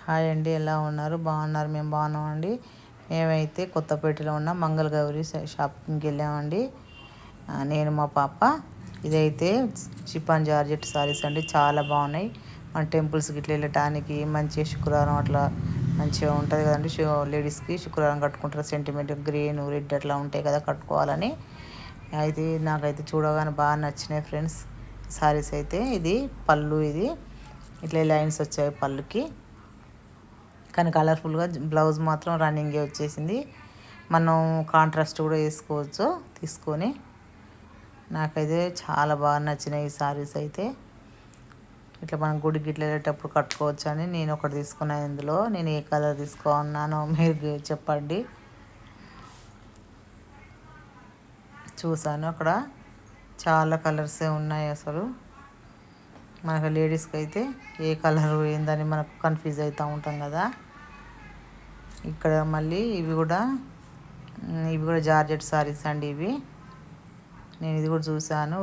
Hi అండి, ఎలా ఉన్నారు? బాగున్నారు? మేము బాగున్నామండి. మేమైతే కొత్తపేటలో ఉన్న మంగళగౌరి షాపింగ్కి వెళ్ళామండి. నేను మా పాప. ఇదైతే చిపాన్ జార్జెట్ సారీస్ అండి, చాలా బాగున్నాయి. మన టెంపుల్స్కి ఇట్లా వెళ్ళటానికి మంచిగా శుక్రవారం అట్లా మంచిగా ఉంటుంది కదండి. లేడీస్కి శుక్రవారం కట్టుకుంటారు, సెంటిమెంట్ గ్రీన్ రెడ్ అట్లా ఉంటాయి కదా, కట్టుకోవాలని. అయితే నాకైతే చూడగానే బాగా నచ్చినాయి ఫ్రెండ్స్ సారీస్. అయితే ఇది పళ్ళు, ఇది ఇట్లా లైన్స్ వచ్చాయి పళ్ళుకి, కానీ కలర్ఫుల్గా. బ్లౌజ్ మాత్రం రన్నింగే వచ్చేసింది. మనం కాంట్రాస్ట్ కూడా వేసుకోవచ్చు తీసుకొని. నాకైతే చాలా బాగా నచ్చినాయి ఈ సారీస్. అయితే ఇట్లా మనం గుడికి ఇట్లా వెళ్ళేటప్పుడు కట్టుకోవచ్చు అని నేను ఒకటి తీసుకున్నాను. ఇందులో నేను ఏ కలర్ తీసుకున్నానో మీరు చెప్పండి. చూసాను, అక్కడ చాలా కలర్సే ఉన్నాయి. అసలు మనకు లేడీస్కి అయితే ఏ కలర్ ఏందని మనకు కన్ఫ్యూజ్ అవుతూ ఉంటాం కదా. ఇక్కడ మళ్ళీ ఇవి కూడా జార్జెట్ సారీస్ అండి. ఇవి నేను ఇది కూడా చూసాను.